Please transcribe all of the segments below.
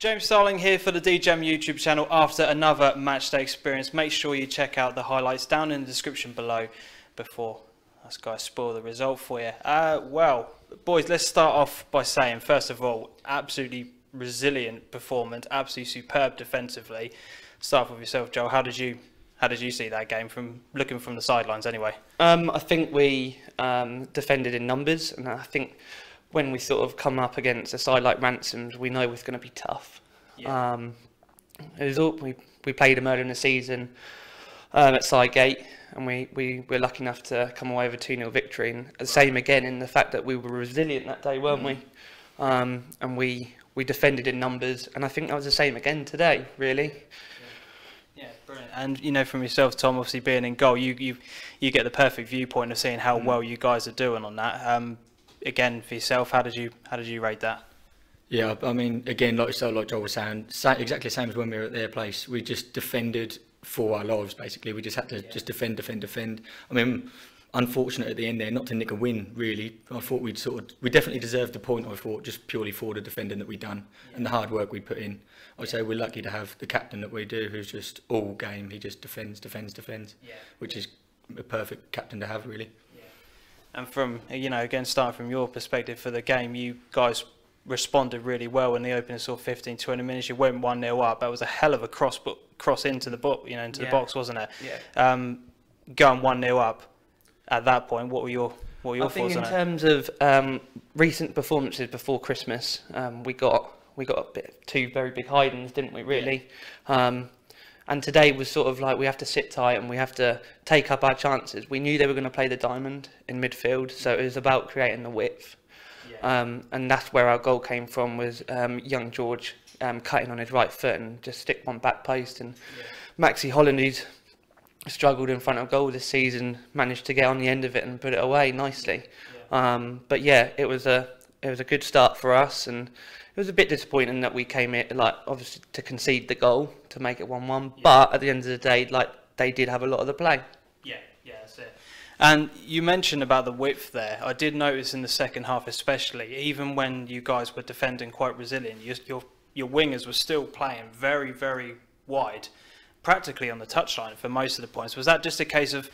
James Starling here for the DeeJam YouTube channel after another matchday experience. Make sure you check out the highlights down in the description below before us guys spoil the result for you. Well, boys, let's start off by saying, first of all, absolutely resilient performance, absolutely superb defensively. Start off with yourself, Joel. How did you see that game from looking from the sidelines anyway? I think we defended in numbers, and I think when we sort of come up against a side like Ransomes, we know it's going to be tough. Yeah. We played them earlier in the season at Sidegate, and we were lucky enough to come away with a 2-0 victory. And the same again in the fact that we were resilient that day, weren't we? And we defended in numbers, and I think that was the same again today, really. Yeah, brilliant. And you know, from yourself, Tom, obviously being in goal, you get the perfect viewpoint of seeing how well you guys are doing on that. Again, for yourself, how did you rate that? Yeah, I mean, again, like Joel was saying, exactly the same as when we were at their place. We just defended for our lives, basically. We just had to just defend. I mean, unfortunate at the end there, not to nick a win, really. I thought we definitely deserved the point, I thought, just purely for the defending that we'd done and the hard work we put in. I'd say we're lucky to have the captain that we do, who's just all game. He just defends, which is a perfect captain to have, really. And from, you know, again, starting from your perspective for the game, you guys responded really well in the opening sort of 15-20 minutes. You went 1-0 up. That was a hell of a cross into the box, into the box, wasn't it? Yeah. Going 1-0 up at that point, what were your thoughts on it? I think in terms of recent performances before Christmas, we got two very big hidings, didn't we? Really. Yeah. And today was sort of like we have to sit tight and we have to take up our chances. We knew they were going to play the diamond in midfield, so it was about creating the width. Yeah. And that's where our goal came from, was young George cutting on his right foot and just stick one back post. And Maxi Holland, who's struggled in front of goal this season, managed to get on the end of it and put it away nicely. Yeah. But yeah, it was a good start for us, and it was a bit disappointing that we came in, like, obviously to concede the goal to make it 1-1. Yeah. But at the end of the day, like, they did have a lot of the play. Yeah, that's it. And you mentioned about the width there. I did notice in the second half, especially, even when you guys were defending quite resilient, your wingers were still playing very, very wide, practically on the touchline for most of the points. Was that just a case of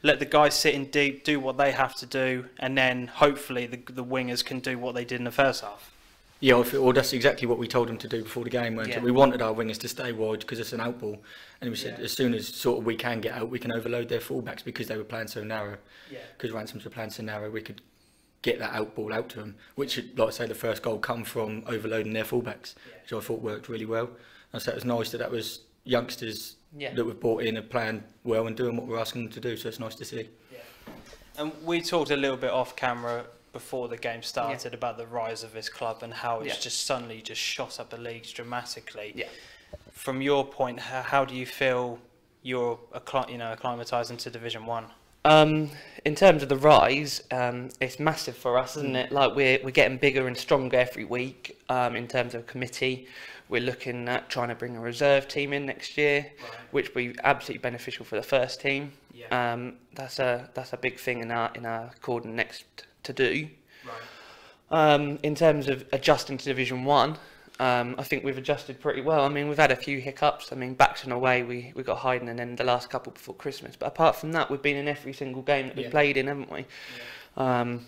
let the guys sit in deep, do what they have to do, and then hopefully the wingers can do what they did in the first half? Yeah, well, that's exactly what we told them to do before the game. We wanted our wingers to stay wide because it's an out ball, and we said as soon as sort of we can get out, we can overload their fullbacks because they were playing so narrow. Because Ransomes were playing so narrow, we could get that out ball out to them, which, like I say, the first goal come from overloading their fullbacks, which I thought worked really well. And so it was nice that was youngsters that we've brought in are playing well and doing what we're asking them to do. So it's nice to see. Yeah. And we talked a little bit off camera before the game started about the rise of this club and how it's just suddenly just shot up the leagues dramatically. Yeah. From your point, how do you feel you're acclimatising to Division 1? In terms of the rise, it's massive for us, isn't it? Like we're getting bigger and stronger every week. In terms of committee, we're looking at trying to bring a reserve team in next year, which will be absolutely beneficial for the first team. Yeah. That's a big thing in our Coddenham next to do. Right. In terms of adjusting to Division 1, I think we've adjusted pretty well. I mean, we've had a few hiccups. I mean, Baxton away, we got hiding, and then the last couple before Christmas. But apart from that, we've been in every single game that we've played in, haven't we? Yeah.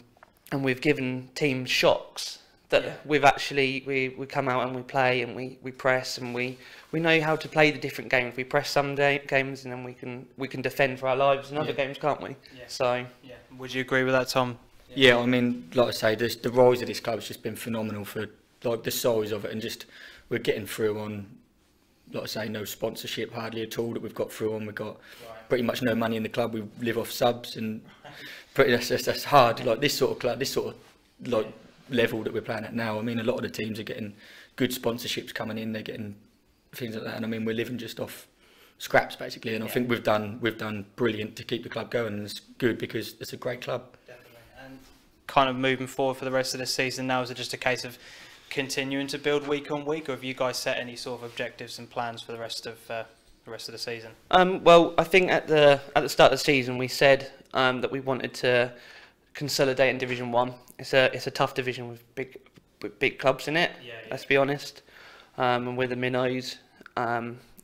And we've given teams shocks that we've actually, we come out and we play and we press, and we know how to play the different games. We press some games, and then we can defend for our lives in other games, can't we? Yeah. So. Yeah. Would you agree with that, Tom? Yeah, I mean, like I say, the rise of this club has just been phenomenal for like the size of it, and just we're getting through on, like I say, no sponsorship hardly at all that we've got through on. We've got pretty much no money in the club. We live off subs, and that's hard. Like this sort of club, this sort of like level that we're playing at now. I mean, a lot of the teams are getting good sponsorships coming in. They're getting things like that, and I mean, we're living just off scraps basically. And I think we've done brilliant to keep the club going, and it's good because it's a great club. Kind of moving forward for the rest of the season now, is it just a case of continuing to build week on week, or have you guys set any sort of objectives and plans for the rest of the season? Well, I think at the start of the season we said that we wanted to consolidate in Division 1. It's a tough division with big clubs in it. Let's be honest. and we're the minnows.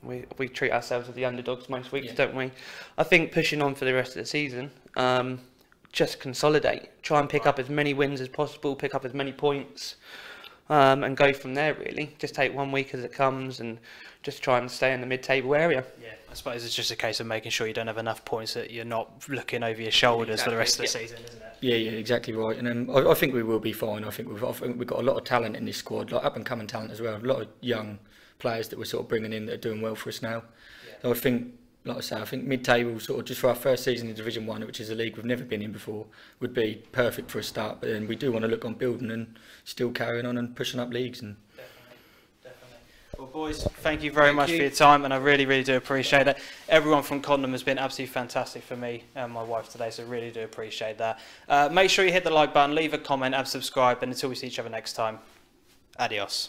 We treat ourselves as the underdogs most weeks, Yeah. don't we? I think pushing on for the rest of the season, just consolidate, try and pick up as many wins as possible, pick up as many points, and go from there. Really, just take 1 week as it comes, and just try and stay in the mid-table area. Yeah, I suppose it's just a case of making sure you don't have enough points that you're not looking over your shoulders for the rest of the season, isn't it? Yeah, exactly right. And I think we will be fine. I think we've got a lot of talent in this squad, like up and coming talent as well. A lot of young players that we're sort of bringing in that are doing well for us now. Yeah. So I think, like I say, I think mid-table, sort of just for our first season in Division 1, which is a league we've never been in before, would be perfect for a start. But then we do want to look on building and still carrying on and pushing up leagues. And Definitely. Well, boys, thank you very much for your time, and I really, really do appreciate it. Everyone from Coddenham has been absolutely fantastic for me and my wife today, so really do appreciate that. Make sure you hit the like button, leave a comment and subscribe, and until we see each other next time, adios.